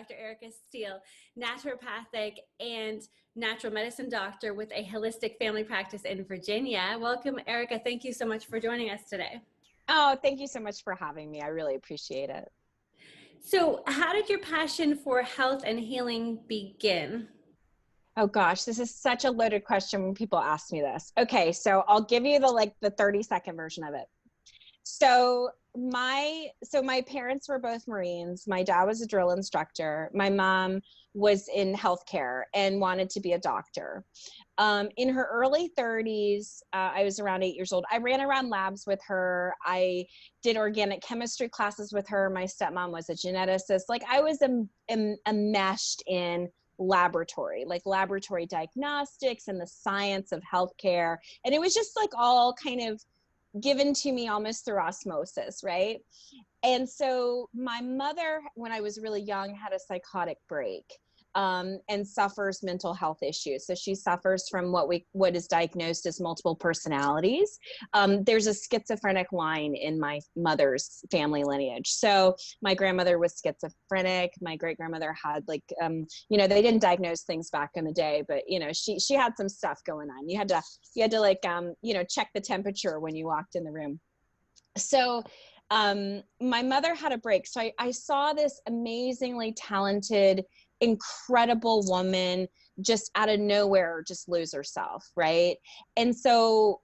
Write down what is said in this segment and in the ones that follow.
Dr. Erica Steele, naturopathic and natural medicine doctor with a holistic family practice in Virginia. Welcome, Erica. Thank you so much for joining us today. Oh, thank you so much for having me. I really appreciate it. So, how did your passion for health and healing begin? Oh gosh, this is such a loaded question when people ask me this. Okay, so I'll give you the 30-second version of it. So my parents were both Marines. My dad was a drill instructor. My mom was in healthcare and wanted to be a doctor. In her early 30s, I was around 8 years old. I ran around labs with her. I did organic chemistry classes with her. My stepmom was a geneticist. Like I was enmeshed in laboratory diagnostics and the science of healthcare. And it was just like all kind of given to me almost through osmosis, right? And so my mother, when I was really young, had a psychotic break and suffers mental health issues. So she suffers from what is diagnosed as multiple personalities. There's a schizophrenic line in my mother's family lineage. So my grandmother was schizophrenic. My great grandmother had they didn't diagnose things back in the day, but she had some stuff going on. You had to check the temperature when you walked in the room. So my mother had a break. So I saw this amazingly talented, incredible woman just out of nowhere, just lose herself. Right. And so,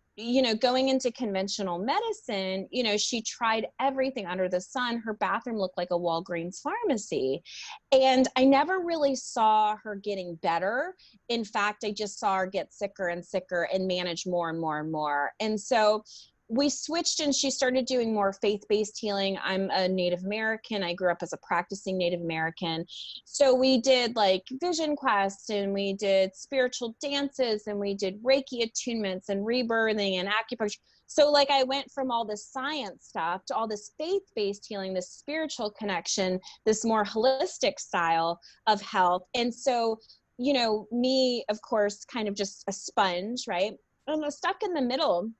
going into conventional medicine, she tried everything under the sun. Her bathroom looked like a Walgreens pharmacy. And I never really saw her getting better. In fact, I just saw her get sicker and sicker and manage more and more and more. And so we switched and she started doing more faith-based healing. I'm a Native American. I grew up as a practicing Native American. So we did like vision quests and we did spiritual dances and we did Reiki attunements and rebirthing and acupuncture. So like I went from all this science stuff to all this faith-based healing, this spiritual connection, this more holistic style of health. And so, me, of course, kind of just a sponge, right? And I was stuck in the middle.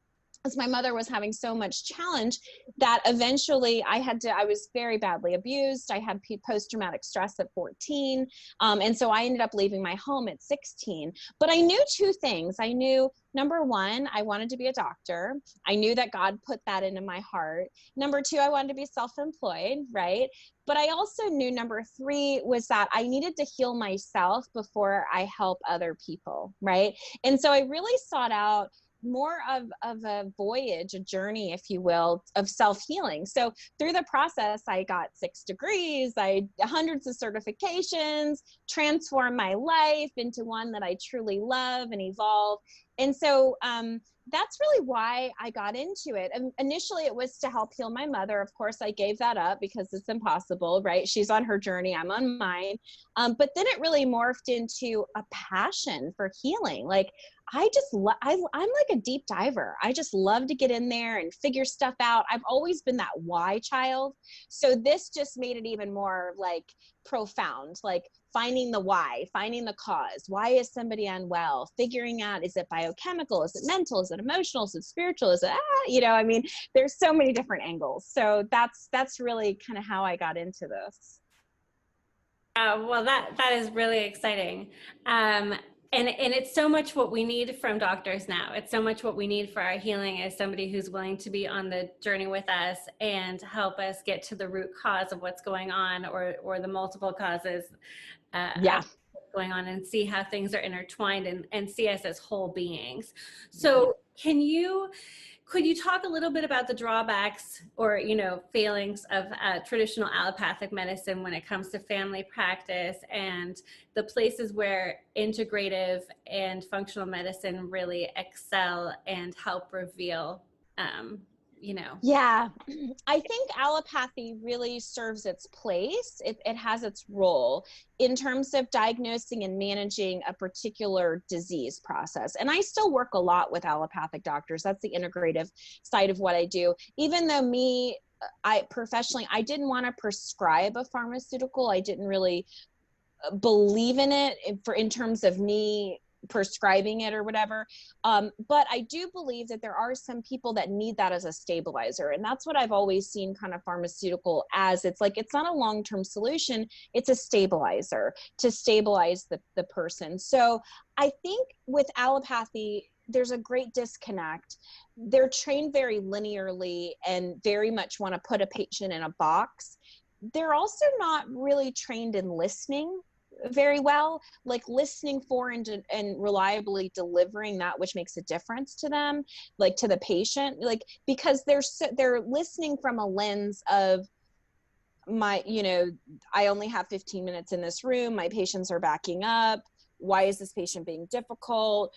As my mother was having so much challenge that eventually I was very badly abused. I had post-traumatic stress at 14. And so I ended up leaving my home at 16. But I knew two things. I knew, number one, I wanted to be a doctor. I knew that God put that into my heart. Number two, I wanted to be self-employed, right? But I also knew number three was that I needed to heal myself before I help other people, right? And so I really sought out more of a voyage, a journey, if you will, of self-healing. So through the process, I got 6 degrees, hundreds of certifications, transformed my life into one that I truly love and evolve. And so that's really why I got into it. And initially it was to help heal my mother. Of course, I gave that up because it's impossible, right? She's on her journey, I'm on mine. But then it really morphed into a passion for healing. Like I'm like a deep diver. I just love to get in there and figure stuff out. I've always been that why child. So this just made it even more like profound, like finding the why, finding the cause. Why is somebody unwell? Figuring out, is it biochemical? Is it mental? Is it emotional? Is it spiritual? Is it, there's so many different angles. So that's really kind of how I got into this. Well, that is really exciting. And it's so much what we need from doctors now. It's so much what we need for our healing is somebody who's willing to be on the journey with us and help us get to the root cause of what's going on or the multiple causes of what's going on and see how things are intertwined and see us as whole beings. So could you talk a little bit about the drawbacks or, failings of traditional allopathic medicine when it comes to family practice and the places where integrative and functional medicine really excel and help reveal, Yeah, I think allopathy really serves its place. It has its role in terms of diagnosing and managing a particular disease process. And I still work a lot with allopathic doctors. That's the integrative side of what I do. Even though I professionally, I didn't want to prescribe a pharmaceutical. I didn't really believe in it in terms of me prescribing it or whatever. But I do believe that there are some people that need that as a stabilizer. And that's what I've always seen kind of pharmaceutical as. It's like, it's not a long-term solution. It's a stabilizer to stabilize the person. So I think with allopathy, there's a great disconnect. They're trained very linearly and very much want to put a patient in a box. They're also not really trained in listening very well, like listening for and reliably delivering that which makes a difference to them, like to the patient, like because they're listening from a lens of my, I only have 15 minutes in this room, my patients are backing up, why is this patient being difficult,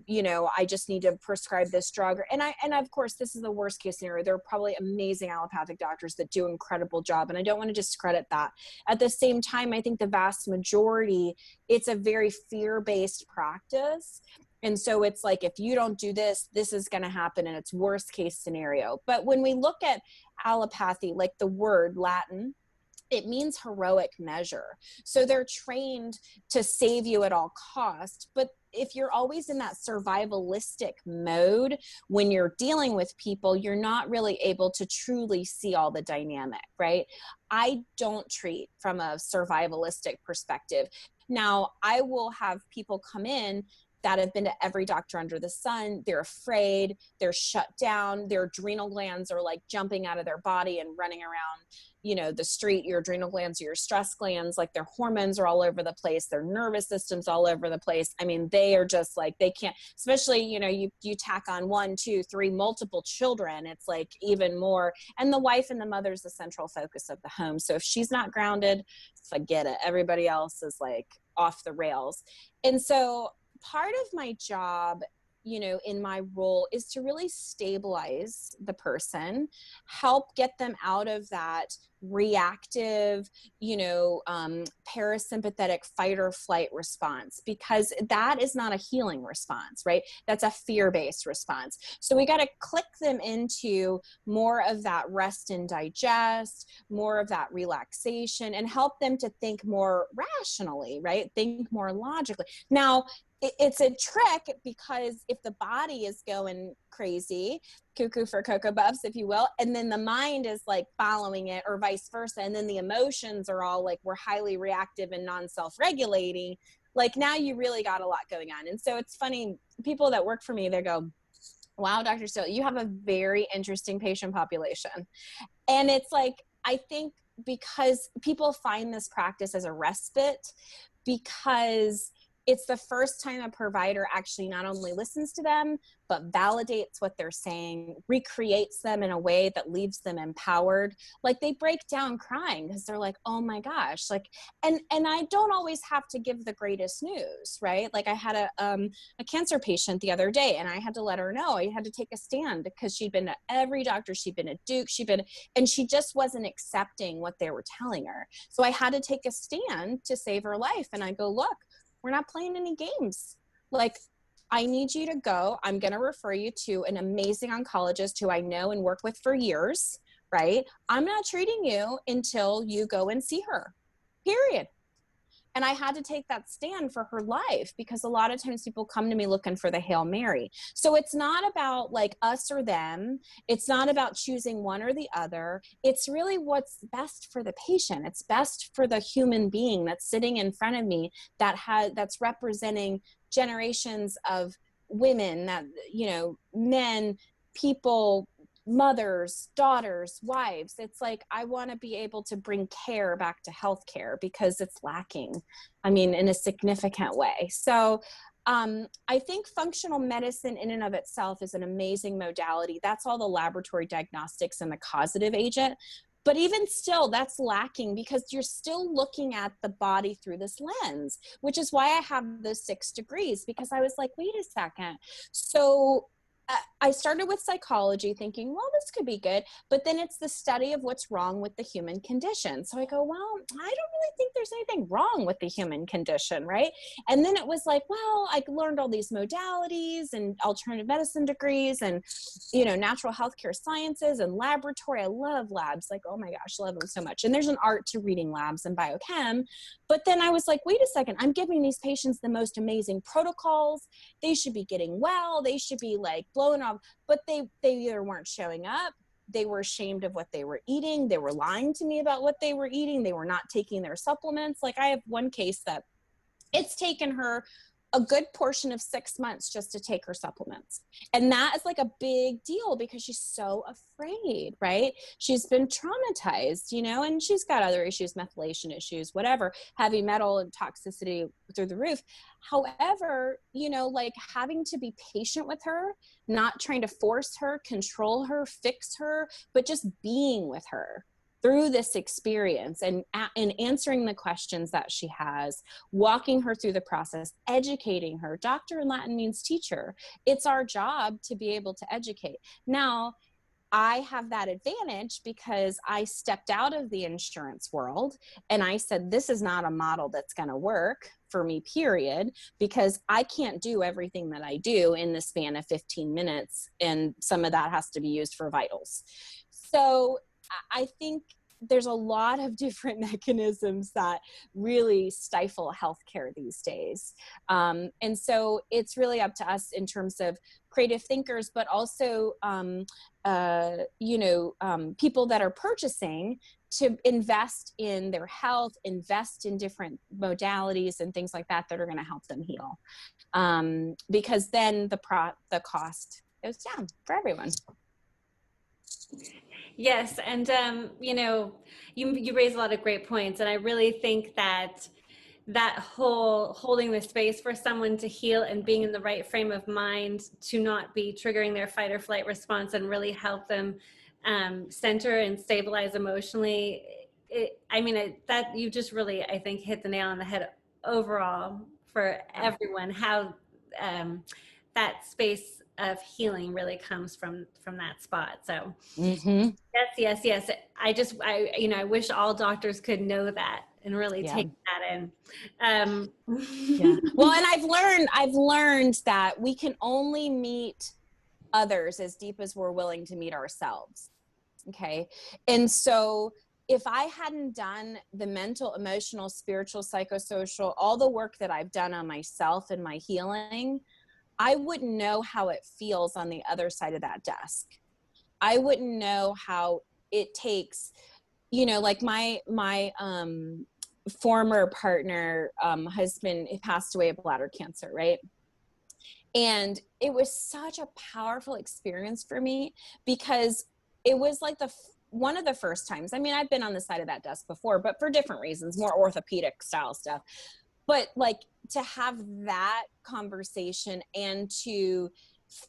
I just need to prescribe this drug. And of course, this is the worst case scenario. There are probably amazing allopathic doctors that do an incredible job, and I don't want to discredit that. At the same time, I think the vast majority, it's a very fear-based practice. And so it's like, if you don't do this, this is going to happen, and it's worst case scenario. But when we look at allopathy, like the word Latin, it means heroic measure. So they're trained to save you at all costs. But if you're always in that survivalistic mode when you're dealing with people, you're not really able to truly see all the dynamic, right? I don't treat from a survivalistic perspective. Now, I will have people come in that have been to every doctor under the sun. They're afraid, they're shut down, their adrenal glands are like jumping out of their body and running around, the street. Your adrenal glands are your stress glands, like their hormones are all over the place, their nervous system's all over the place. I mean, they are just like, they can't, especially, you tack on 1, 2, 3, multiple children, it's like even more. And the wife and the mother's the central focus of the home. So if she's not grounded, forget it. Everybody else is like off the rails. And so part of my job, in my role, is to really stabilize the person, help get them out of that reactive, parasympathetic fight or flight response, because that is not a healing response, right? That's a fear-based response. So we got to click them into more of that rest and digest, more of that relaxation, and help them to think more rationally, right? Think more logically. Now, it's a trick, because if the body is going crazy, cuckoo for Cocoa Puffs, if you will, and then the mind is like following it, or vice versa, and then the emotions are all like, we're highly reactive and non-self-regulating, like now you really got a lot going on. And so it's funny, people that work for me, they go, wow, Dr. Steele, you have a very interesting patient population. And it's like, I think because people find this practice as a respite, because it's the first time a provider actually not only listens to them, but validates what they're saying, recreates them in a way that leaves them empowered. Like they break down crying because they're like, oh my gosh, like, and I don't always have to give the greatest news, right? Like I had a cancer patient the other day, and I had to let her know, I had to take a stand, because she'd been to every doctor, she'd been to Duke, and she just wasn't accepting what they were telling her. So I had to take a stand to save her life. And I go, look, we're not playing any games. Like, I need you to go. I'm going to refer you to an amazing oncologist who I know and work with for years, right? I'm not treating you until you go and see her, period. And I had to take that stand for her life, because a lot of times people come to me looking for the Hail Mary. So it's not about like us or them. It's not about choosing one or the other. It's really what's best for the patient. It's best for the human being that's sitting in front of me, that's representing generations of women, that, men, people, mothers, daughters, wives. It's like, I want to be able to bring care back to healthcare, because it's lacking, in a significant way. So I think functional medicine in and of itself is an amazing modality. That's all the laboratory diagnostics and the causative agent. But even still, that's lacking, because you're still looking at the body through this lens, which is why I have those 6 degrees, because I was like, wait a second. So I started with psychology thinking, well, this could be good. But then it's the study of what's wrong with the human condition. So I go, well, I don't really think there's anything wrong with the human condition, right? And then it was like, well, I learned all these modalities and alternative medicine degrees and, natural healthcare sciences and laboratory. I love labs. Like, oh my gosh, I love them so much. And there's an art to reading labs and biochem. But then I was like, wait a second, I'm giving these patients the most amazing protocols. They should be getting well. They should be like blowing off, but they either weren't showing up. They were ashamed of what they were eating. They were lying to me about what they were eating. They were not taking their supplements. Like I have one case that it's taken her a good portion of 6 months just to take her supplements. And that is like a big deal because she's so afraid, right? She's been traumatized, and she's got other issues, methylation issues, whatever, heavy metal and toxicity through the roof. However, like having to be patient with her, not trying to force her, control her, fix her, but just being with her through this experience and answering the questions that she has, walking her through the process, educating her. Doctor in Latin means teacher. It's our job to be able to educate. Now, I have that advantage because I stepped out of the insurance world and I said, this is not a model that's going to work for me, period, because I can't do everything that I do in the span of 15 minutes. And some of that has to be used for vitals. So I think there's a lot of different mechanisms that really stifle healthcare these days. And so it's really up to us in terms of creative thinkers, but also, people that are purchasing to invest in their health, invest in different modalities and things like that are going to help them heal. Because then the cost goes down for everyone. Yes, and you raise a lot of great points, and I really think that whole holding the space for someone to heal and being in the right frame of mind to not be triggering their fight or flight response and really help them center and stabilize emotionally. That you just really, I think, hit the nail on the head overall for everyone. How that space of healing really comes from that spot. So Mm-hmm. yes. I wish all doctors could know that and really Yeah. take that in. Yeah. Well, and I've learned that we can only meet others as deep as we're willing to meet ourselves. Okay. And so if I hadn't done the mental, emotional, spiritual, psychosocial, all the work that I've done on myself and my healing, I wouldn't know how it feels on the other side of that desk. I wouldn't know how it takes, like my former partner, husband, he passed away of bladder cancer, right? And it was such a powerful experience for me because it was like one of the first times. I mean, I've been on the side of that desk before, but for different reasons, more orthopedic style stuff. But like to have that conversation and to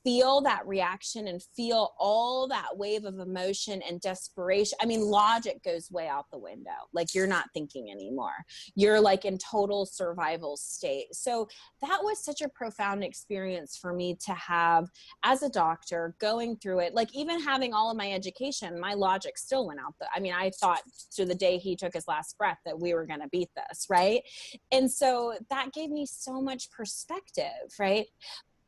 feel that reaction and feel all that wave of emotion and desperation. I mean, logic goes way out the window. Like you're not thinking anymore. You're like in total survival state. So that was such a profound experience for me to have as a doctor going through it. Like even having all of my education, my logic still went out. I thought to the day he took his last breath that we were going to beat this. Right. And so that gave me so much perspective. Right.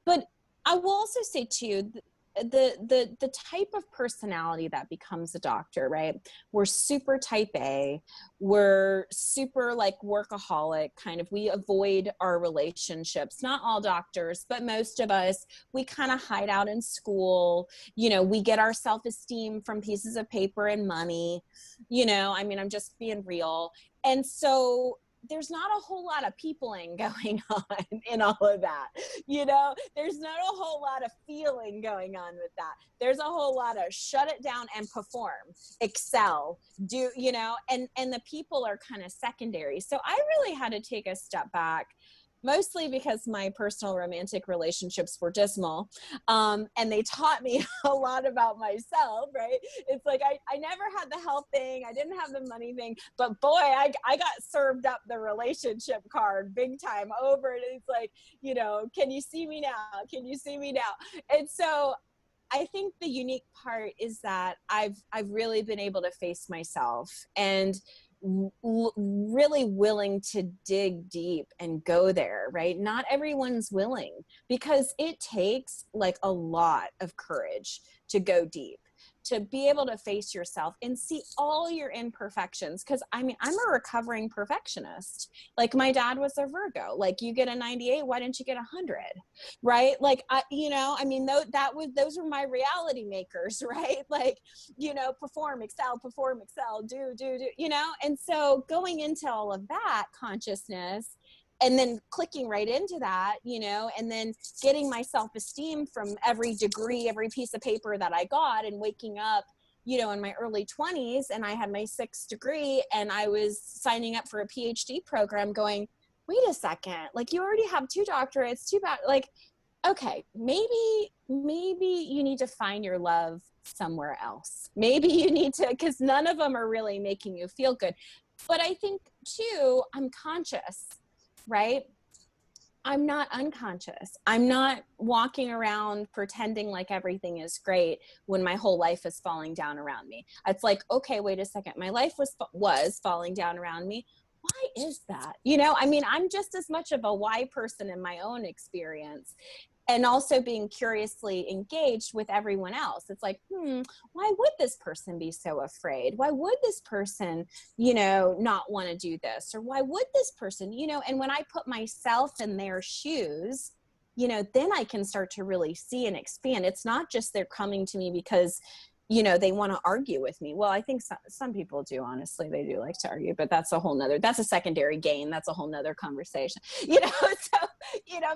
But I will also say too, the type of personality that becomes a doctor, right? We're super type A, we're super like workaholic, kind of, we avoid our relationships. Not all doctors, but most of us, we kind of hide out in school. We get our self-esteem from pieces of paper and money. I'm just being real. And so there's not a whole lot of peopling going on in all of that. There's not a whole lot of feeling going on with that. There's a whole lot of shut it down and perform, excel, and the people are kind of secondary. So I really had to take a step back mostly because my personal romantic relationships were dismal. And they taught me a lot about myself, right? It's like, I never had the health thing. I didn't have the money thing, but boy, I got served up the relationship card big time over. And it's like, can you see me now? Can you see me now? And so I think the unique part is that I've really been able to face myself and really willing to dig deep and go there, right? Not everyone's willing, because it takes like a lot of courage to go deep, to be able to face yourself and see all your imperfections. Because I mean, I'm a recovering perfectionist. Like, my dad was a Virgo. Like, you get a 98, why didn't you get 100? Right? Like, I mean, those were my reality makers, right? Like, perform, excel, do, and so going into all of that consciousness, and then clicking right into that, and then getting my self-esteem from every degree, every piece of paper that I got, and waking up, in my early 20s, and I had my 6th degree, and I was signing up for a PhD program going, wait a second, like, you already have 2 doctorates, too bad. Like, okay, maybe you need to find your love somewhere else. Maybe you need to, because none of them are really making you feel good. But I think too, I'm conscious, right? I'm not unconscious. I'm not walking around pretending like everything is great when my whole life is falling down around me. It's like, okay, wait a second. My life was falling down around me. Why is that? I mean, I'm just as much of a why person in my own experience, and also being curiously engaged with everyone else. It's like, why would this person be so afraid? Why would this person, not want to do this? Or why would this person, and when I put myself in their shoes, then I can start to really see and expand. It's not just they're coming to me because, they want to argue with me. Well, I think some people do, honestly, they do like to argue, but that's a secondary gain. That's a whole nother conversation, so,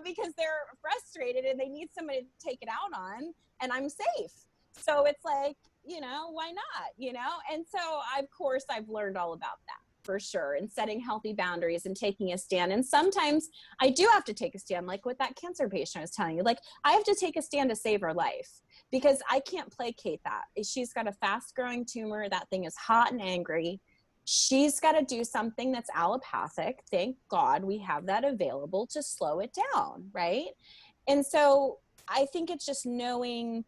because they're frustrated and they need somebody to take it out on, and I'm safe. So it's like, why not, and so of course I've learned all about that, for sure, and setting healthy boundaries and taking a stand. And sometimes I do have to take a stand, like with that cancer patient I was telling you. Like, I have to take a stand to save her life, because I can't placate that. She's got a fast growing tumor. That thing is hot and angry. She's got to do something that's allopathic. Thank God we have that available to slow it down, right? And so I think it's just knowing,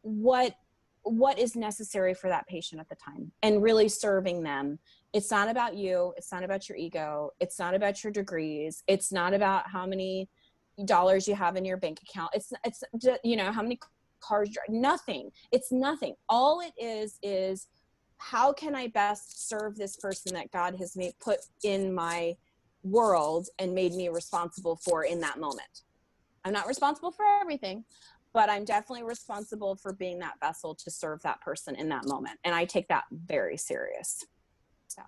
what is necessary for that patient at the time, and really serving them. It's not about you. It's not about your ego. It's not about your degrees. It's not about how many dollars you have in your bank account. It's how many cars, nothing. It's nothing. All it is how can I best serve this person that God has put in my world and made me responsible for in that moment. I'm not responsible for everything, but I'm definitely responsible for being that vessel to serve that person in that moment. And I take that very serious. So.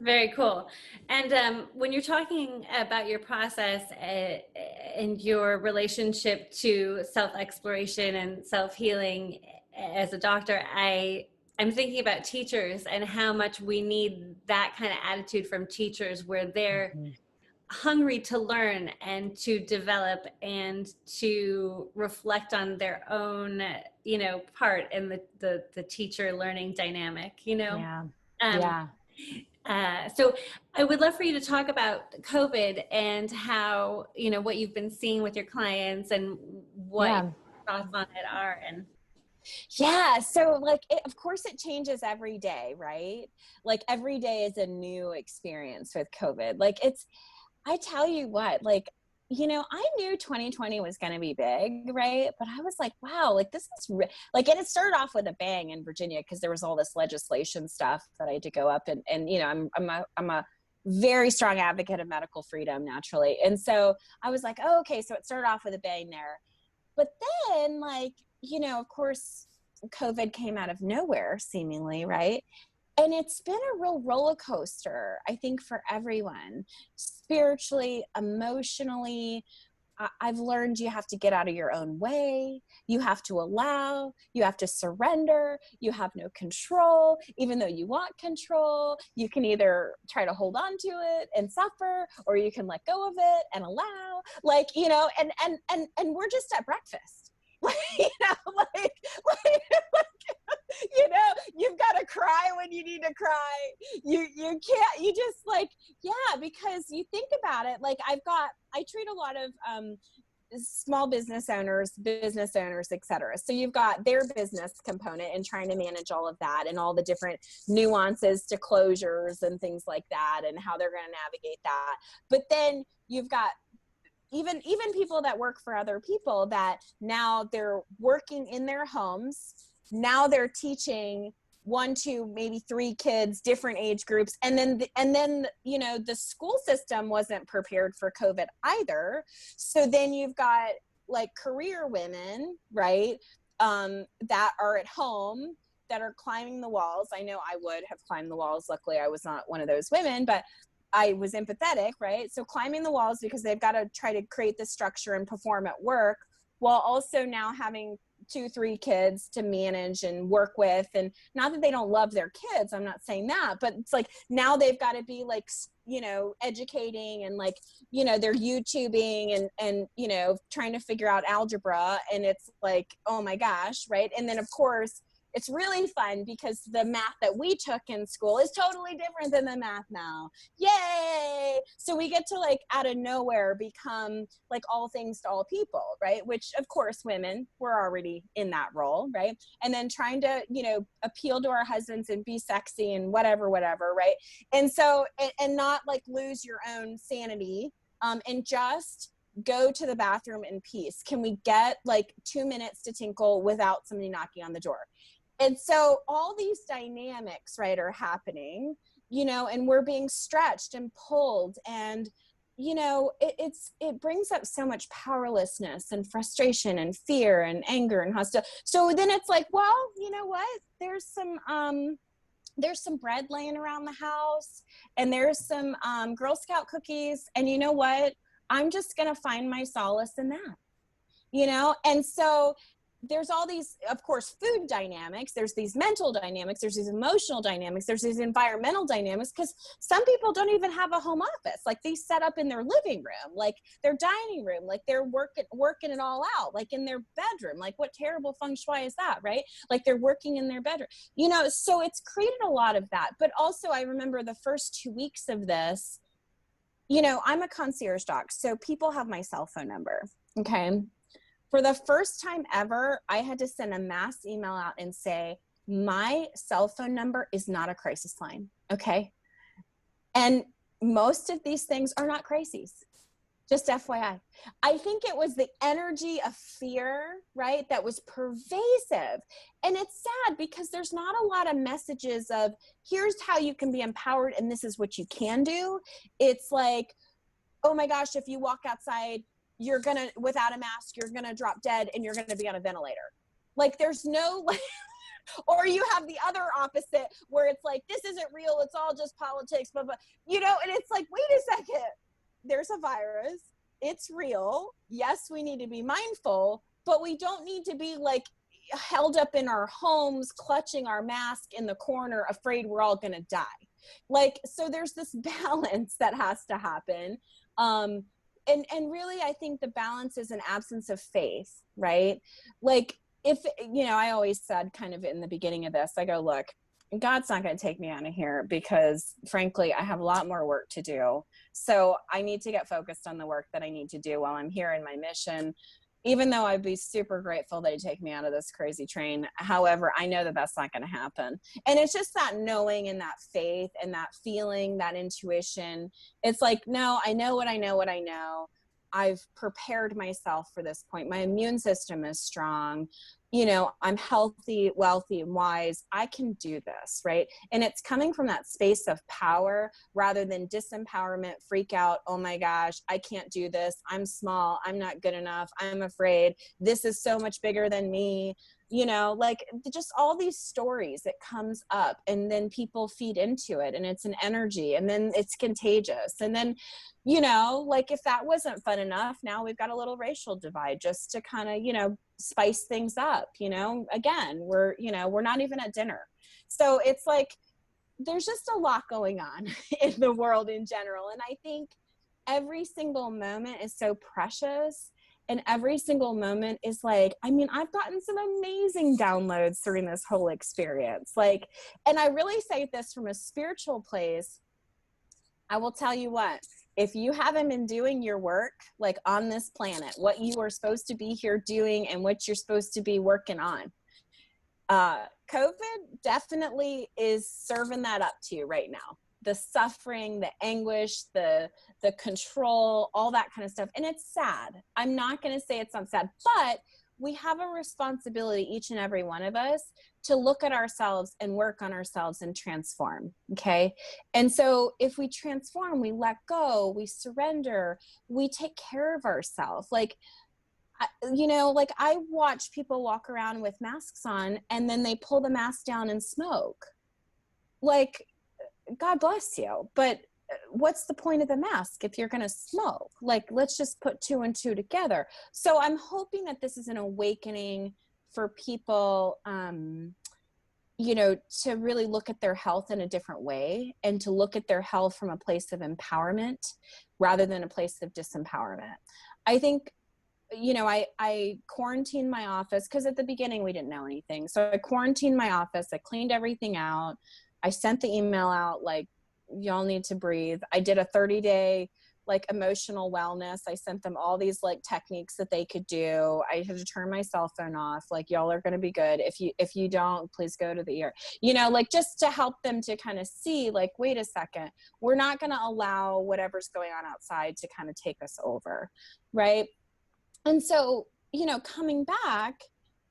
Very cool. And when you're talking about your process and your relationship to self-exploration and self-healing as a doctor, I'm thinking about teachers and how much we need that kind of attitude from teachers, where they're hungry to learn and to develop and to reflect on their own, part in the teacher learning dynamic, Yeah. Um, Yeah. So I would love for you to talk about COVID and how, what you've been seeing with your clients and what Yeah. your thoughts on it are. And Yeah. So like, of course it changes every day, right? Like, every day is a new experience with COVID. Like, I tell you what, like, I knew 2020 was going to be big, right? But I was like, wow, like, this is like, and it started off with a bang in Virginia, because there was all this legislation stuff that I had to go up, and I'm a very strong advocate of medical freedom, naturally. And so I was like, oh, okay, so it started off with a bang there. But then, like, of course, COVID came out of nowhere, seemingly, right? And it's been a real roller coaster, I think, for everyone, spiritually, emotionally, I've learned you have to get out of your own way. You have to allow, you have to surrender. You have no control. Even though you want control, you can either try to hold on to it and suffer, or you can let go of it and allow, like, you know, and we're just at breakfast. Like, you know, you know, you've got to cry when you need to cry. You can't, you just like, yeah, because you think about it, like I treat a lot of small business owners, etc. So you've got their business component and trying to manage all of that and all the different nuances to closures and things like that and how they're going to navigate that. But then you've got even people that work for other people that now they're working in their homes. Now they're teaching 1, 2, maybe 3 kids, different age groups. And then, you know, the school system wasn't prepared for COVID either. So then you've got like career women, right? That are at home, that are climbing the walls. I know I would have climbed the walls. Luckily, I was not one of those women, but I was empathetic, right? So climbing the walls because they've got to try to create this structure and perform at work, while also now having 2, 3 kids to manage and work with. And not that they don't love their kids, I'm not saying that, but it's like now they've got to be like, you know, educating and like, you know, they're YouTubing and, you know, trying to figure out algebra. And it's like, oh my gosh, right? And then of course, it's really fun because the math that we took in school is totally different than the math now. Yay! So we get to like out of nowhere become like all things to all people, right? Which of course women were already in that role, right? And then trying to, you know, appeal to our husbands and be sexy and whatever, right? And so, and not like lose your own sanity, and just go to the bathroom in peace. Can we get like 2 minutes to tinkle without somebody knocking on the door? And so all these dynamics, right, are happening, you know, and we're being stretched and pulled. And, you know, it brings up so much powerlessness and frustration and fear and anger and hostility. So then it's like, well, you know what? There's some bread laying around the house, and there's some Girl Scout cookies. And you know what? I'm just going to find my solace in that, you know? And so there's all these, of course, food dynamics, there's these mental dynamics, there's these emotional dynamics, there's these environmental dynamics, because some people don't even have a home office. Like they set up in their living room, like their dining room, like they're working it all out, like in their bedroom. Like what terrible feng shui is that, right? Like they're working in their bedroom, you know? So it's created a lot of that. But also I remember the first 2 weeks of this, you know, I'm a concierge doc, so people have my cell phone number, okay? For the first time ever, I had to send a mass email out and say, my cell phone number is not a crisis line, okay? And most of these things are not crises, just FYI. I think it was the energy of fear, right, that was pervasive. And it's sad because there's not a lot of messages of, here's how you can be empowered and this is what you can do. It's like, oh my gosh, if you walk outside, you're gonna, without a mask, you're gonna drop dead and you're gonna be on a ventilator. Like there's no, like, or you have the other opposite where it's like, this isn't real, it's all just politics, but you know, and it's like, wait a second, there's a virus, it's real. Yes, we need to be mindful, but we don't need to be like held up in our homes, clutching our mask in the corner, afraid we're all gonna die. Like, so there's this balance that has to happen. And really, I think the balance is an absence of faith, right? Like if, you know, I always said kind of in the beginning of this, I go, look, God's not going to take me out of here because frankly, I have a lot more work to do. So I need to get focused on the work that I need to do while I'm here in my mission, even though I'd be super grateful that he'd take me out of this crazy train. However, I know that that's not going to happen. And it's just that knowing and that faith and that feeling, that intuition. It's like, no, I know what I know, what I know. I've prepared myself for this point. My immune system is strong. You know, I'm healthy, wealthy, and wise. I can do this, right? And it's coming from that space of power rather than disempowerment, freak out. Oh my gosh, I can't do this. I'm small. I'm not good enough. I'm afraid. This is so much bigger than me. like just all these stories that comes up, and then people feed into it, and it's an energy, and then it's contagious. And then, like if that wasn't fun enough, now we've got a little racial divide just to kind of, spice things up. Again, we're not even at dinner. So it's like, there's just a lot going on in the world in general. And I think every single moment is so precious. And every single moment is like, I've gotten some amazing downloads during this whole experience. Like, and I really say this from a spiritual place. I will tell you what, if you haven't been doing your work, like on this planet, what you are supposed to be here doing and what you're supposed to be working on, COVID definitely is serving that up to you right now. The suffering, the anguish, the control, all that kind of stuff. And it's sad. I'm not going to say it's not sad, but we have a responsibility, each and every one of us, to look at ourselves and work on ourselves and transform. Okay. And so if we transform, we let go, we surrender, we take care of ourselves. Like I watch people walk around with masks on, and then they pull the mask down and smoke. Like, God bless you, but what's the point of the mask if you're going to smoke? Like, let's just put 2 and 2 together. So I'm hoping that this is an awakening for people, to really look at their health in a different way, and to look at their health from a place of empowerment rather than a place of disempowerment. I think, I quarantined my office because at the beginning we didn't know anything. So I quarantined my office. I cleaned everything out. I sent the email out, like, y'all need to breathe. I did a 30-day like emotional wellness. I sent them all these like techniques that they could do. I had to turn my cell phone off. Like, y'all are going to be good. If you don't, please go to the ER, like just to help them to kind of see, like, wait a second, we're not going to allow whatever's going on outside to kind of take us over. Right. And so, coming back,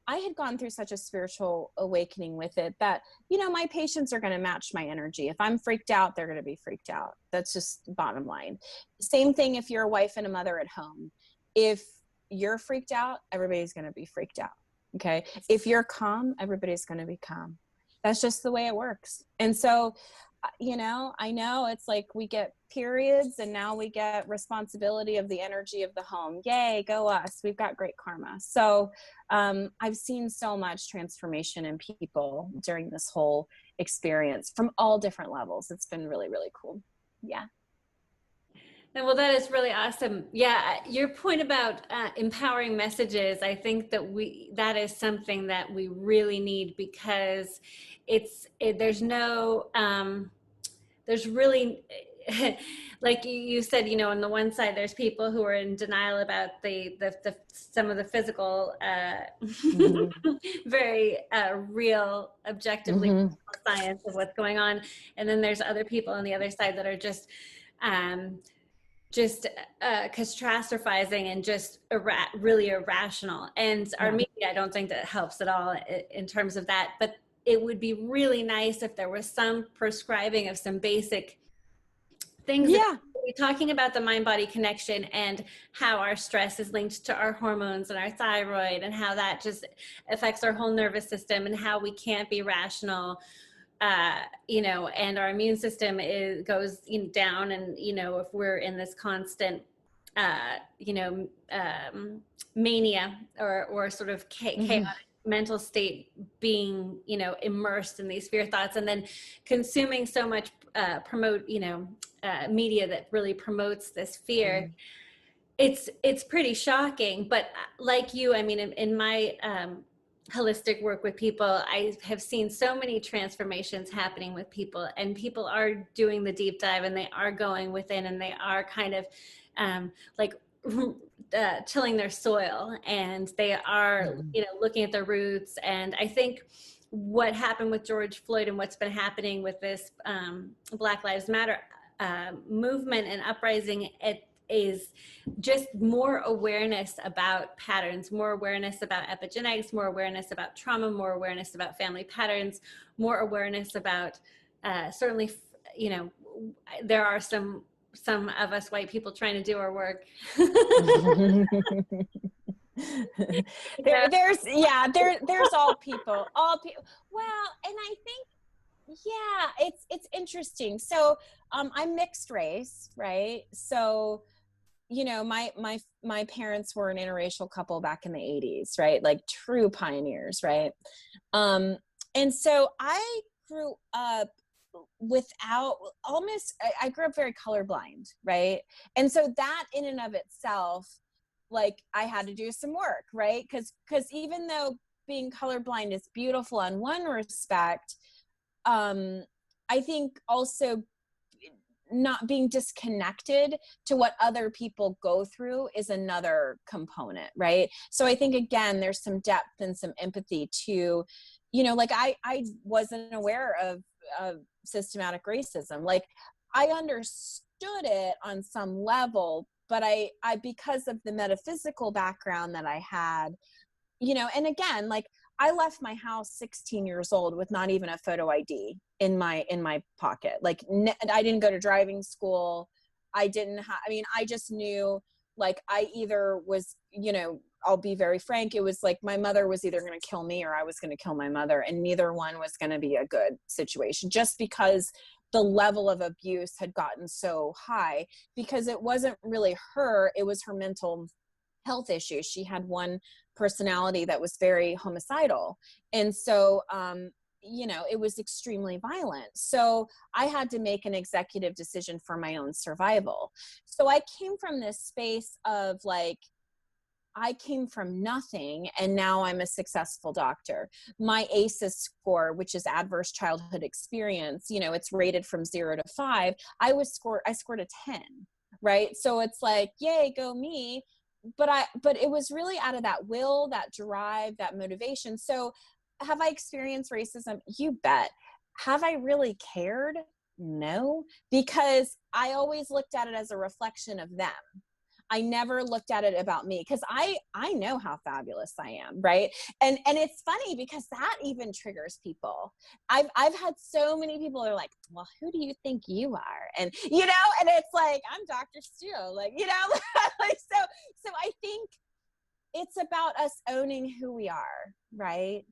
I had gone through such a spiritual awakening with it that, my patients are going to match my energy. If I'm freaked out, they're going to be freaked out. That's just bottom line. Same thing if you're a wife and a mother at home. If you're freaked out, everybody's going to be freaked out. Okay. If you're calm, everybody's going to be calm. That's just the way it works. And so, I know it's like we get periods, and now we get responsibility of the energy of the home. Yay, go us. We've got great karma. So I've seen so much transformation in people during this whole experience from all different levels. It's been really, really cool. Yeah. Well, that is really awesome. Yeah, your point about empowering messages, I think that is something that we really need, because there's really, like you said, on the one side, there's people who are in denial about the some of the physical, Mm-hmm. very real, objectively Mm-hmm. science of what's going on, and then there's other people on the other side that are just catastrophizing and just really irrational. And our media, I don't think that helps at all in terms of that. But it would be really nice if there was some prescribing of some basic things. Yeah. Talking about the mind-body connection and how our stress is linked to our hormones and our thyroid, and how that just affects our whole nervous system, and how we can't be rational. And our immune system goes down, and if we're in this constant mania or sort of chaotic mental state, being immersed in these fear thoughts, and then consuming so much media that really promotes this fear. It's pretty shocking. But like you, in my holistic work with people, I have seen so many transformations happening with people, and people are doing the deep dive, and they are going within, and they are kind of tilling their soil, and they are looking at their roots. And I think what happened with George Floyd, and what's been happening with this Black Lives Matter movement and uprising, it is just more awareness about patterns, more awareness about epigenetics, more awareness about trauma, more awareness about family patterns, more awareness about certainly, there are some of us white people trying to do our work. Yeah. There's all people. Well, and I think, yeah, it's interesting. So, I'm mixed race, right? So, my parents were an interracial couple back in the 80s, right? Like true pioneers, right? Um, and so I grew up without almost, I grew up very colorblind, right? And so that in and of itself, like I had to do some work, right? Because even though being colorblind is beautiful in one respect, I think also not being disconnected to what other people go through is another component, right? So I think, again, there's some depth and some empathy to, like I wasn't aware of systematic racism. Like I understood it on some level, but I because of the metaphysical background that I had, and again, like I left my house 16 years old with not even a photo ID in my pocket. Like I didn't go to driving school. I just knew, like, I either was, I'll be very frank, it was like my mother was either going to kill me or I was going to kill my mother, and neither one was going to be a good situation, just because the level of abuse had gotten so high, because it wasn't really her, it was her mental health issues. She had one personality that was very homicidal. And so, it was extremely violent. So I had to make an executive decision for my own survival. So I came from this space of like, I came from nothing and now I'm a successful doctor. My ACEs score, which is adverse childhood experience, it's rated from 0 to 5. I scored a 10, right? So it's like, yay, go me. But it was really out of that will, that drive, that motivation. So have I experienced racism? You bet. Have I really cared? No, because I always looked at it as a reflection of them. I never looked at it about me, because I know how fabulous I am, right? And it's funny because that even triggers people. I've had so many people that are like, well, who do you think you are? And and it's like, I'm Dr. Steele, like, like so I think it's about us owning who we are, right?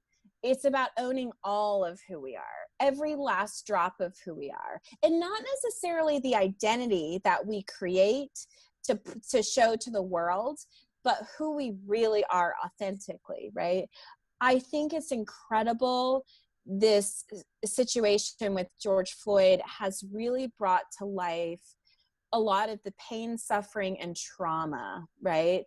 It's about owning all of who we are, every last drop of who we are, and not necessarily the identity that we create to show to the world, but who we really are authentically, right? I think it's incredible. This situation with George Floyd has really brought to life a lot of the pain, suffering, and trauma, right?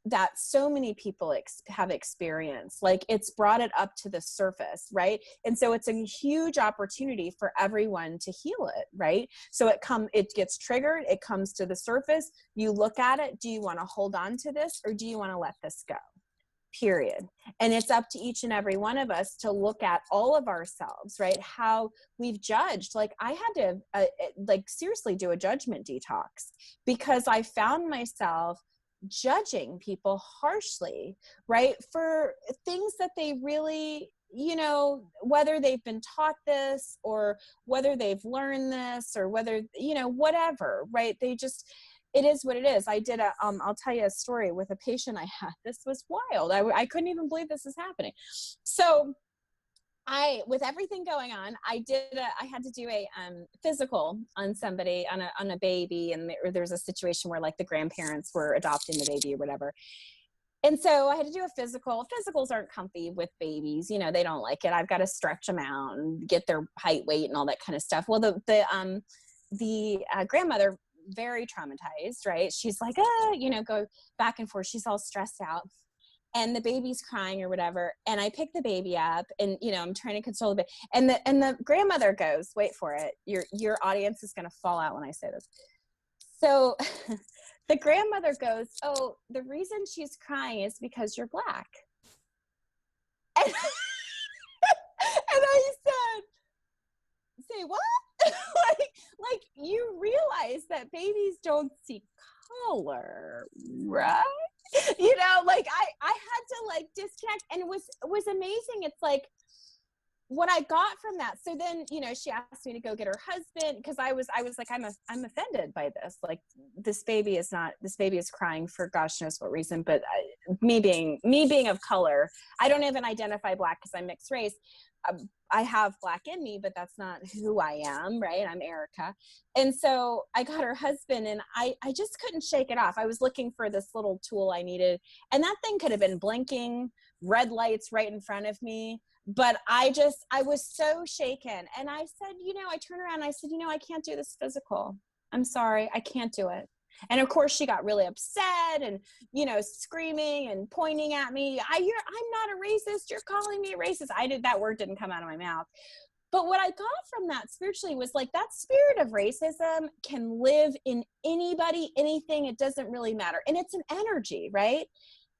That so many people have experienced. Like, it's brought it up to the surface, right? And so it's a huge opportunity for everyone to heal it, right? So it gets triggered, it comes to the surface, you look at it, do you want to hold on to this or do you want to let this go? Period. And it's up to each and every one of us to look at all of ourselves, right? How we've judged. Like, I had to seriously do a judgment detox, because I found myself judging people harshly, right? For things that they really, whether they've been taught this or whether they've learned this or whether, whatever, right? It is what it is. I did I'll tell you a story with a patient I had. This was wild. I couldn't even believe this is happening. So with everything going on, I had to do a physical on somebody, on a baby. And there's a situation where like the grandparents were adopting the baby or whatever. And so I had to do a physical. Physicals aren't comfy with babies. They don't like it. I've got to stretch them out and get their height, weight, and all that kind of stuff. Well, the grandmother, very traumatized, right? She's like, go back and forth. She's all stressed out. And the baby's crying or whatever. And I pick the baby up and, I'm trying to console the baby. And the grandmother goes, wait for it. Your audience is going to fall out when I say this. So the grandmother goes, oh, the reason she's crying is because you're Black. And, and I said, say what? like you realize that babies don't see color, right? I had to like disconnect, and it was amazing. It's like what I got from that. So then, she asked me to go get her husband, because I was like, I'm offended by this. Like, this baby is crying for gosh knows what reason, but me being of color, I don't even identify Black because I'm mixed race. I have Black in me, but that's not who I am, right? I'm Erica. And so I got her husband, and I just couldn't shake it off. I was looking for this little tool I needed, and that thing could have been blinking red lights right in front of me. But I was so shaken. And I said, I turned around and I said, I can't do this physical. I'm sorry, I can't do it. And of course she got really upset and, screaming and pointing at me. I'm not a racist. You're calling me a racist. That word didn't come out of my mouth. But what I got from that spiritually was like, that spirit of racism can live in anybody, anything. It doesn't really matter. And it's an energy, right?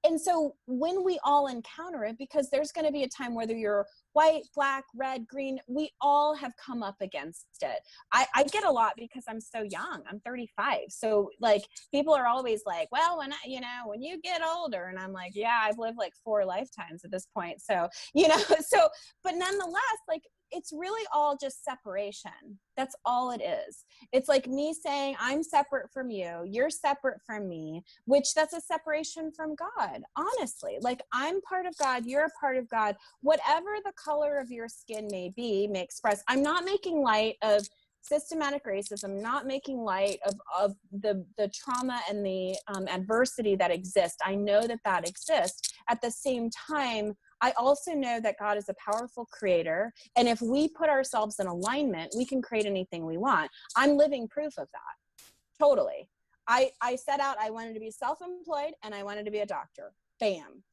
And so when we all encounter it, because there's going to be a time, whether you're white, Black, red, green, we all have come up against it. I get a lot because I'm so young. I'm 35. So like people are always like, well, when you get older, and I'm like, yeah, I've lived like 4 lifetimes at this point. So, but nonetheless, like, it's really all just separation. That's all it is. It's like me saying, I'm separate from you, you're separate from me, which that's a separation from God, honestly. Like, I'm part of God, you're a part of God. Whatever the color of your skin may express. I'm not making light of systematic racism, not making light of the trauma and the adversity that exists. I know that exists. At the same time, I also know that God is a powerful creator. And if we put ourselves in alignment, we can create anything we want. I'm living proof of that. Totally. I set out, I wanted to be self-employed and I wanted to be a doctor. Bam.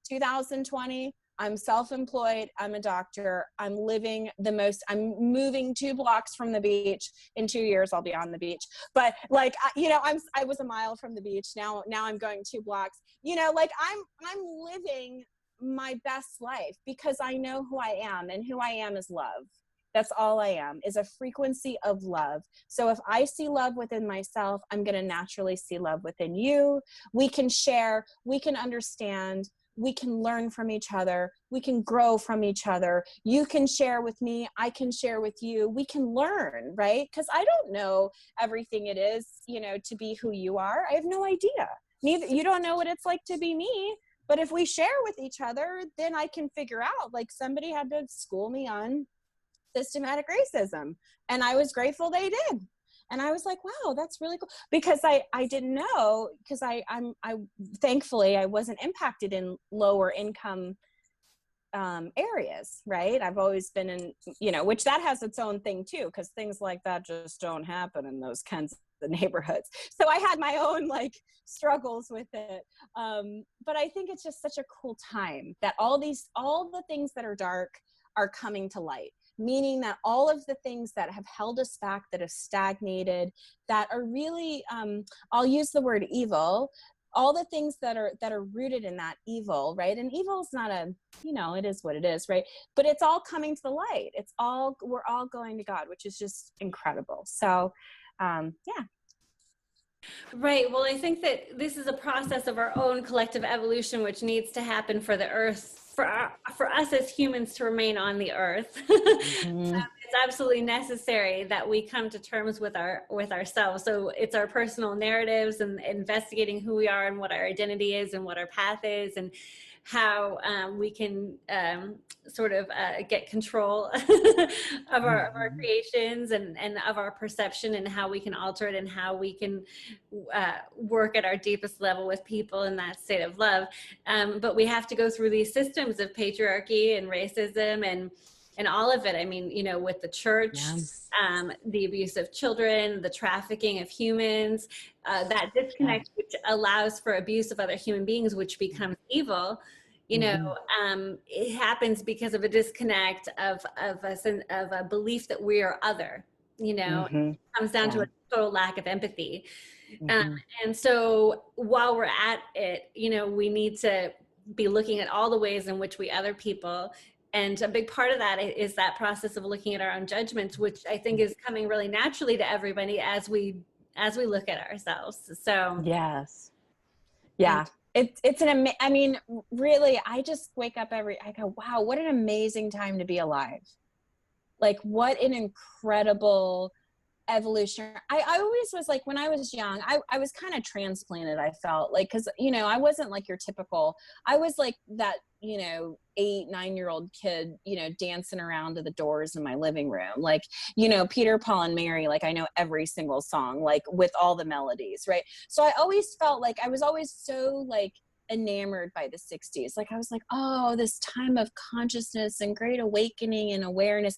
2020, I'm self-employed. I'm a doctor. I'm moving 2 blocks from the beach. In 2 years, I'll be on the beach. But like, I was a mile from the beach. Now I'm going 2 blocks, like I'm living my best life because I know who I am, and who I am is love. That's all I am, is a frequency of love. So if I see love within myself, I'm going to naturally see love within you. We can share, we can understand, we can learn from each other, we can grow from each other. You can share with me, I can share with you. We can learn, right? Because I don't know everything it is, to be who you are. I have no idea. You don't know what it's like to be me. But if we share with each other, then I can figure out, like, somebody had to school me on systematic racism. And I was grateful they did. And I was like, wow, that's really cool. Because I didn't know, because I thankfully I wasn't impacted in lower income areas, right? I've always been in, which that has its own thing too, because things like that just don't happen in those kinds of neighborhoods. So I had my own like struggles with it. But I think it's just such a cool time that all the things that are dark are coming to light, meaning that all of the things that have held us back, that have stagnated, that are really, I'll use the word evil, all the things that are rooted in that evil, right? And evil is not it is what it is, right? But it's all coming to the light. We're all going to God, which is just incredible. So, yeah. Right. Well, I think that this is a process of our own collective evolution, which needs to happen for the earth, for us as humans to remain on the earth. Mm-hmm. It's absolutely necessary that we come to terms with ourselves. So it's our personal narratives and investigating who we are and what our identity is and what our path is, and how we can sort of get control of our creations and of our perception, and how we can alter it, and how we can work at our deepest level with people in that state of love. But we have to go through these systems of patriarchy and racism and all of it. I mean, with the church, the abuse of children, the trafficking of humans, that disconnect, which allows for abuse of other human beings, which becomes evil. It happens because of a disconnect of a belief that we are other. It comes down to a total lack of empathy. And so while we're at it, we need to be looking at all the ways in which we other people. And a big part of that is that process of looking at our own judgments, which I think is coming really naturally to everybody as we look at ourselves. So yes, yeah, it's I mean, really, I just wake up I go, wow, what an amazing time to be alive. Like, what an incredible evolutionary. I always was like, when I was young, I was kind of transplanted, I felt like, because, you know, I wasn't like your typical, I was like that, you know, 8, 9-year-old kid, you know, dancing around to the Doors in my living room. Like, you know, Peter, Paul, and Mary, like I know every single song, like with all the melodies, right? So I always felt like I was always so like enamored by the 60s. Like I was like, oh, this time of consciousness and great awakening and awareness,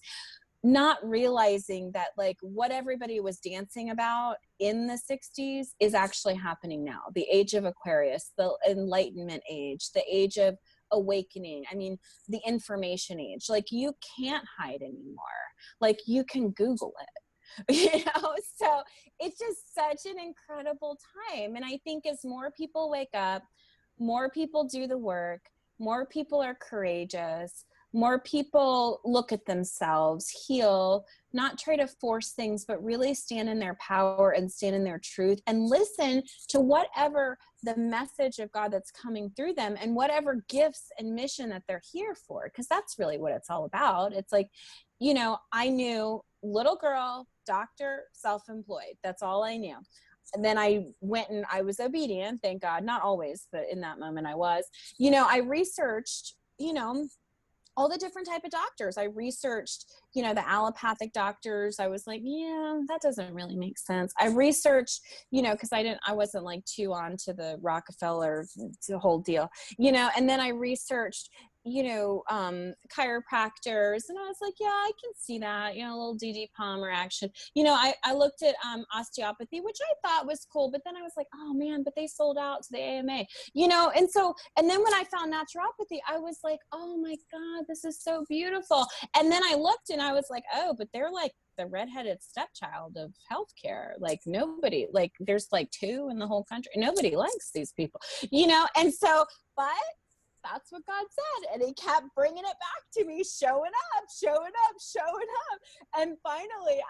not realizing that like what everybody was dancing about in the 60s is actually happening now. The age of Aquarius, the enlightenment age, the age of awakening. I mean, the information age. Like you can't hide anymore. Like you can Google it. You know, so it's just such an incredible time. And I think as more people wake up, more people do the work, more people are courageous, more people look at themselves, heal, not try to force things, but really stand in their power and stand in their truth and listen to whatever the message of God that's coming through them and whatever gifts and mission that they're here for. Because that's really what it's all about. It's like, you know, I knew little girl, doctor, self-employed. That's all I knew. And then I went and I was obedient, thank God, not always, but in that moment I was, you know, I researched, you know, all the different type of doctors. I researched, you know, the allopathic doctors. I was like, yeah, that doesn't really make sense. I researched, you know, because I wasn't like too on to the Rockefeller, the whole deal, you know, and then I researched, you know, chiropractors, and I was like, yeah, I can see that, you know, a little DD Palmer action. You know, I looked at osteopathy, which I thought was cool, but then I was like, oh man, but they sold out to the AMA, you know, and so, and then when I found naturopathy, I was like, oh my God, this is so beautiful. And then I looked and I was like, oh, but they're like the redheaded stepchild of healthcare. Like nobody, like there's like 2 in the whole country. Nobody likes these people, you know? And so, but that's what God said. And he kept bringing it back to me, showing up, showing up, showing up. And finally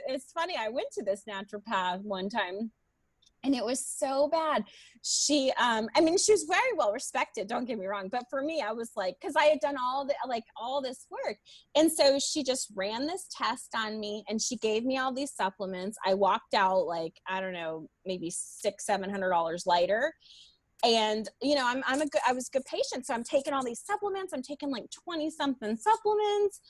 it's funny, I went to this naturopath one time and it was so bad. She, I mean, she was very well respected, don't get me wrong. But for me, I was like, cause I had done all this work. And so she just ran this test on me and she gave me all these supplements. I walked out like, I don't know, maybe $600-700 lighter. And, you know, I was a good patient. So I'm taking all these supplements. I'm taking like 20 something supplements,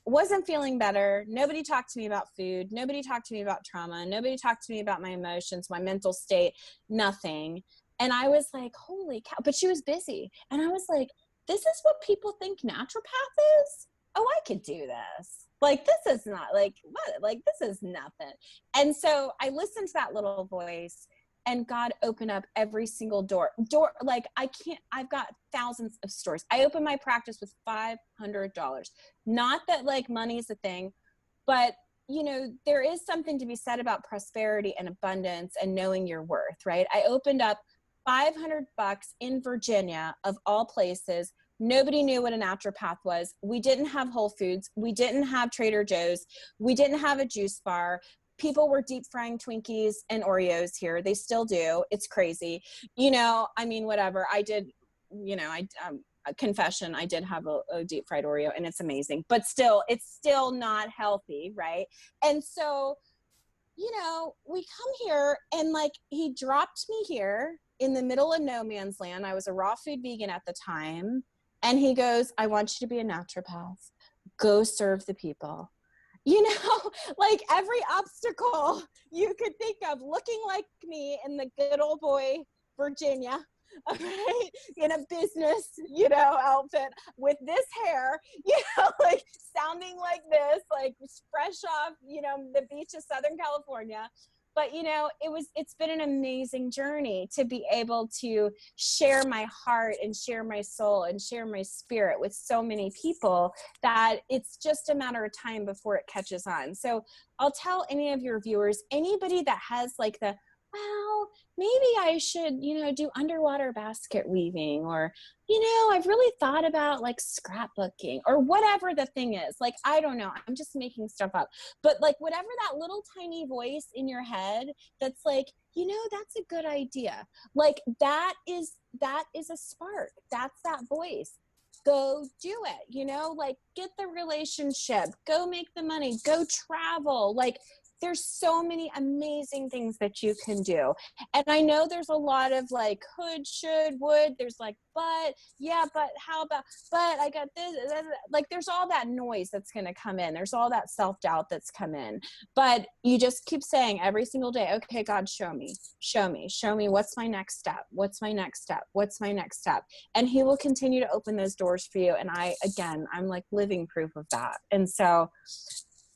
wasn't feeling better. Nobody talked to me about food. Nobody talked to me about trauma. Nobody talked to me about my emotions, my mental state, nothing. And I was like, holy cow, but she was busy. And I was like, this is what people think naturopath is? Oh, I could do this. Like, this is not like, what? Like, this is nothing. And so I listened to that little voice. And God opened up every single door, like I've got thousands of stories. I opened my practice with $500. Not that like money's a thing, but you know, there is something to be said about prosperity and abundance and knowing your worth, right? I opened up $500 in Virginia, of all places. Nobody knew what a naturopath was. We didn't have Whole Foods. We didn't have Trader Joe's. We didn't have a juice bar. People were deep frying Twinkies and Oreos here. They still do. It's crazy. You know, I mean, whatever. I did, you know, a confession, I did have a deep fried Oreo and it's amazing, but still, it's still not healthy, right? And so, you know, we come here and like he dropped me here in the middle of no man's land. I was a raw food vegan at the time. And he goes, I want you to be a naturopath. Go serve the people. You know, like every obstacle you could think of, looking like me in the good old boy Virginia, right? In a business, you know, outfit with this hair, you know, like sounding like this, like fresh off, you know, the beach of Southern California. But, you know, it's been an amazing journey to be able to share my heart and share my soul and share my spirit with so many people that it's just a matter of time before it catches on. So I'll tell any of your viewers, anybody that has like well, maybe I should, you know, do underwater basket weaving, or, you know, I've really thought about like scrapbooking or whatever the thing is. Like, I don't know. I'm just making stuff up. But like whatever that little tiny voice in your head that's like, you know, that's a good idea. Like that is a spark. That's that voice. Go do it, you know, like get the relationship, go make the money, go travel, like there's so many amazing things that you can do. And I know there's a lot of like could, should, would, there's like, but yeah, but how about, but I got this, like there's all that noise that's going to come in. There's all that self-doubt that's come in, but you just keep saying every single day, okay, God, show me, what's my next step? What's my next step? What's my next step? And he will continue to open those doors for you. And I'm like living proof of that. And so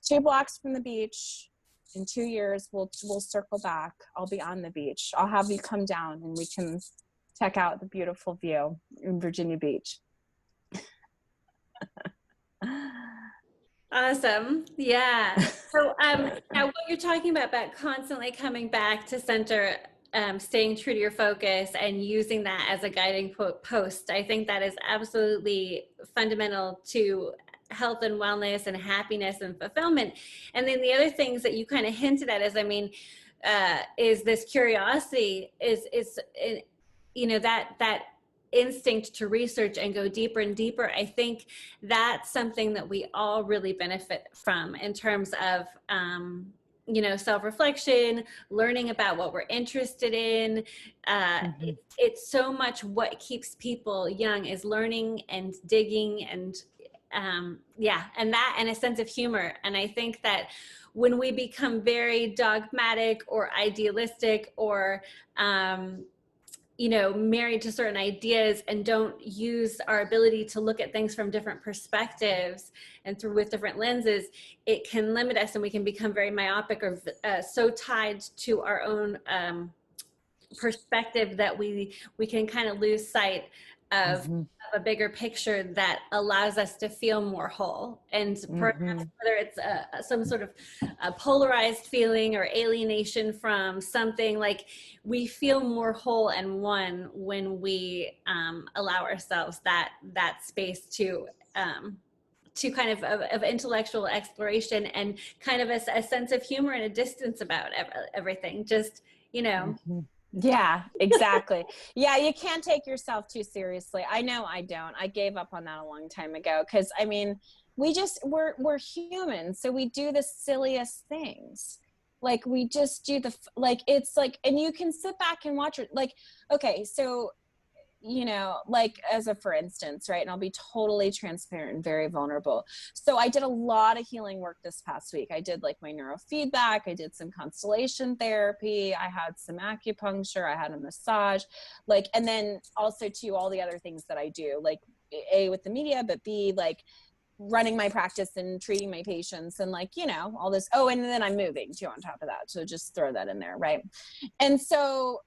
2 blocks from the beach, in 2 years, we'll circle back. I'll be on the beach. I'll have you come down and we can check out the beautiful view in Virginia Beach. Awesome. Yeah. So now what you're talking about constantly coming back to center, staying true to your focus and using that as a guiding post, I think that is absolutely fundamental to health and wellness and happiness and fulfillment. And then the other things that you kind of hinted at is, I mean, is this curiosity, you know, that instinct to research and go deeper and deeper. I think that's something that we all really benefit from in terms of, you know, self-reflection, learning about what we're interested in. It's so much what keeps people young is learning and digging and yeah, and that and a sense of humor. And I think that when we become very dogmatic or idealistic or you know, married to certain ideas and don't use our ability to look at things from different perspectives and through with different lenses, it can limit us and we can become very myopic or so tied to our own perspective that we can kind of lose sight of a bigger picture that allows us to feel more whole. And perhaps whether it's some sort of a polarized feeling or alienation from something, like we feel more whole and one when we allow ourselves that space to kind of intellectual exploration and kind of a sense of humor and a distance about everything. Just, you know. Yeah, exactly. Yeah, you can't take yourself too seriously. I know I don't. I gave up on that a long time ago because I mean, we're humans, so we do the silliest things. Like we just do like it's like, and you can sit back and watch it. Like, okay, so you know, like as a for instance, right? And I'll be totally transparent and very vulnerable. So I did a lot of healing work this past week. I did like my neurofeedback. I did some constellation therapy. I had some acupuncture. I had a massage, like, and then also too, all the other things that I do, like A, with the media, but B, like running my practice and treating my patients and like, you know, all this. Oh, and then I'm moving too on top of that. So just throw that in there. Right. And so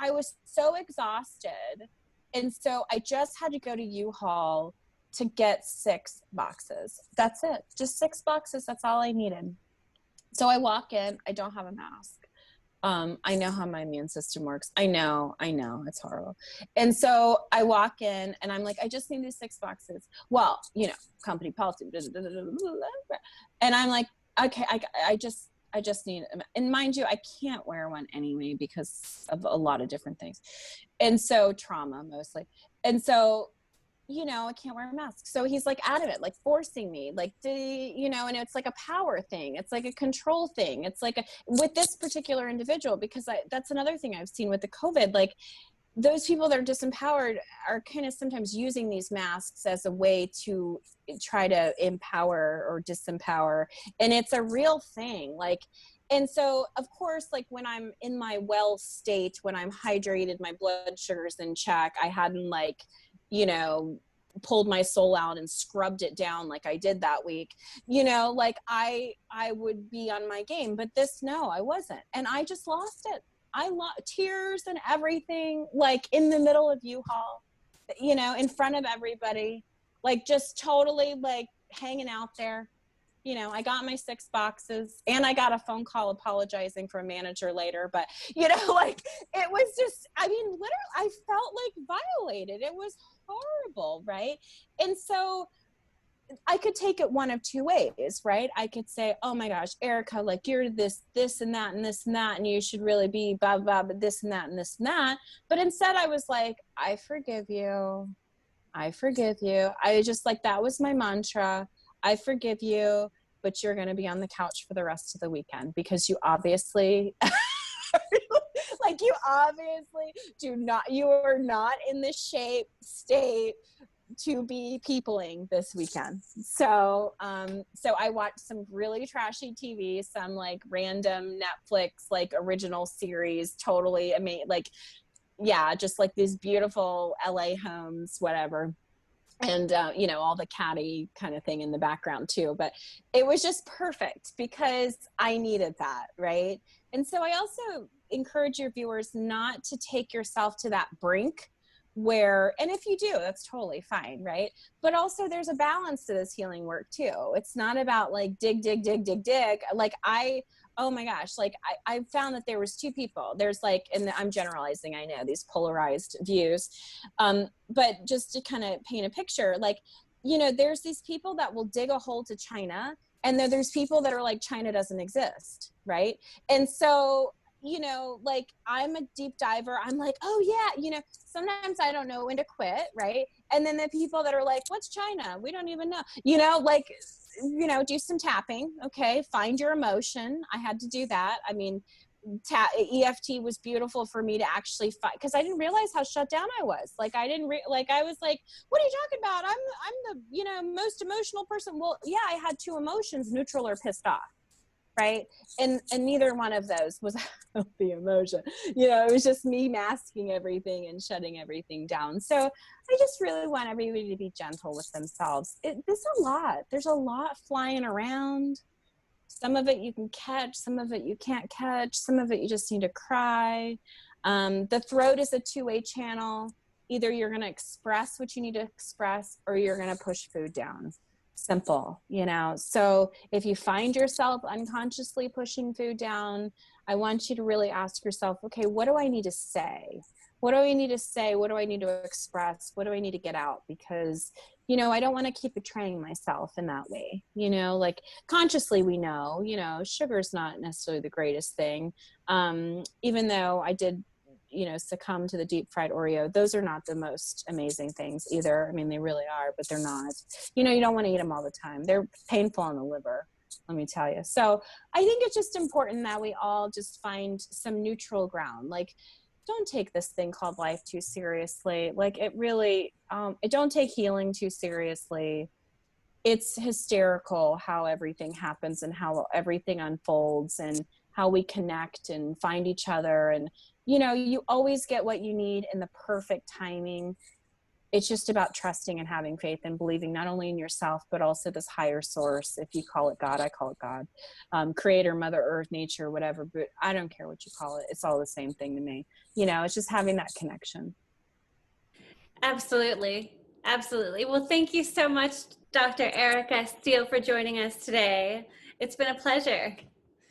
I was so exhausted. And so I just had to go to U-Haul to get 6 boxes. That's it. Just 6 boxes. That's all I needed. So I walk in, I don't have a mask. I know how my immune system works. I know, it's horrible. And so I walk in and I'm like, I just need these 6 boxes. Well, you know, company policy. And I'm like, okay, I just need, and mind you, I can't wear one anyway because of a lot of different things. And so trauma mostly. And so, you know, I can't wear a mask. So he's like adamant, like forcing me, like, you know, and it's like a power thing. It's like a control thing. It's like with this particular individual, because that's another thing I've seen with the COVID, like those people that are disempowered are kind of sometimes using these masks as a way to try to empower or disempower. And it's a real thing. Like, and so of course, like when I'm in my well state, when I'm hydrated, my blood sugar's in check, I hadn't like, you know, pulled my soul out and scrubbed it down like I did that week, you know, like I would be on my game, but this, no, I wasn't. And I just lost it. I lost tears and everything, like in the middle of U-Haul, you know, in front of everybody, like just totally like hanging out there. You know, I got my 6 boxes and I got a phone call apologizing for a manager later, but you know, like it was just, I mean, literally I felt like violated. It was horrible. Right. And so I could take it one of 2 ways, right? I could say, oh my gosh, Erica, like you're this and that, and this and that, and you should really be blah, blah, but this and that, and this and that. But instead I was like, I forgive you. I forgive you. I just like, that was my mantra. I forgive you, but you're going to be on the couch for the rest of the weekend because you obviously like you obviously you are not in the state to be peopling this weekend. So I watched some really trashy TV, some like random Netflix, like original series, totally amazing. Like, yeah, just like these beautiful LA homes, whatever. And, all the catty kind of thing in the background too, but it was just perfect because I needed that. Right. And so I also encourage your viewers not to take yourself to that brink where, and if you do, that's totally fine. Right. But also there's a balance to this healing work too. It's not about like dig. Like oh my gosh, like I found that there was two people. There's like, and I'm generalizing, I know, these polarized views. But just to kind of paint a picture, like, there's these people that will dig a hole to China, and then there's people that are like, China doesn't exist, right? And so, like I'm a deep diver. I'm like, oh yeah, sometimes I don't know when to quit, right? And then the people that are like, what's China? We don't even know, like, do some tapping. Okay. Find your emotion. I had to do that. I mean, EFT was beautiful for me to actually fight because I didn't realize how shut down I was. Like I didn't I was like, what are you talking about? I'm the, most emotional person. Well, yeah, I had two emotions, neutral or pissed off. Right. And neither one of those was the emotion. It was just me masking everything and shutting everything down. So I just really want everybody to be gentle with themselves. There's a lot flying around. Some of it you can catch, some of it you can't catch, some of it you just need to cry. The throat is a two-way channel. Either you're going to express what you need to express or you're going to push food down. Simple, So if you find yourself unconsciously pushing food down, I want you to really ask yourself, okay, what do I need to say? What do I need to say? What do I need to express? What do I need to get out? Because, I don't want to keep betraying myself in that way. Like consciously we know, sugar's not necessarily the greatest thing. Even though I did, succumb to the deep fried Oreo. Those are not the most amazing things either. I mean, they really are, but they're not. You don't want to eat them all the time. They're painful on the liver, let me tell you. So I think it's just important that we all just find some neutral ground. Like, don't take this thing called life too seriously. Like it really, don't take healing too seriously. It's hysterical how everything happens and how everything unfolds and how we connect and find each other. And, you always get what you need in the perfect timing. It's just about trusting and having faith and believing not only in yourself, but also this higher source. If you call it God, I call it God. Creator, Mother Earth, nature, whatever, but I don't care what you call it. It's all the same thing to me. It's just having that connection. Absolutely. Absolutely. Well, thank you so much, Dr. Erica Steele, for joining us today. It's been a pleasure.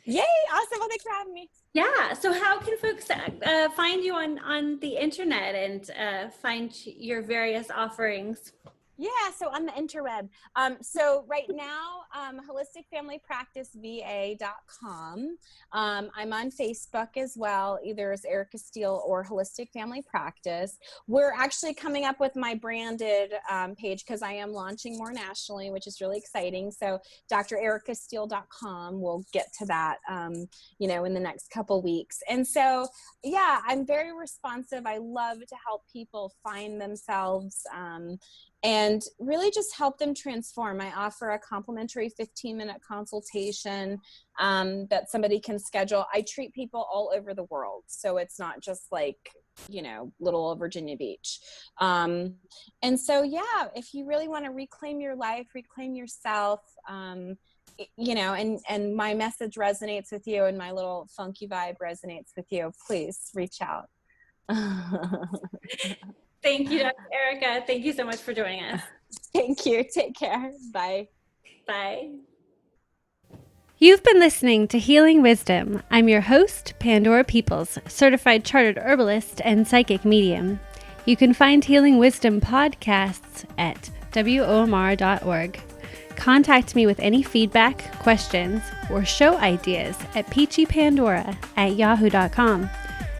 Yay. Awesome. Well, thanks for having me. Yeah. So how can folks find you on the internet and find your various offerings? Yeah, so on the interweb. So right now, holisticfamilypracticeva.com. I'm on Facebook as well, either as Erica Steele or Holistic Family Practice. We're actually coming up with my branded page because I am launching more nationally, which is really exciting. So drericasteele.com, we'll get to that, in the next couple weeks. And so, yeah, I'm very responsive. I love to help people find themselves, and really just help them transform. I offer a complimentary 15-minute consultation that somebody can schedule. I treat people all over the world, so it's not just like, little Virginia Beach. And so, yeah, if you really want to reclaim your life, reclaim yourself, and my message resonates with you and my little funky vibe resonates with you, please reach out. Thank you, Dr. Erica. Thank you so much for joining us. Thank you. Take care. Bye. Bye. You've been listening to Healing Wisdom. I'm your host, Pandora Peoples, certified chartered herbalist and psychic medium. You can find Healing Wisdom podcasts at womr.org. Contact me with any feedback, questions, or show ideas at peachypandora@yahoo.com.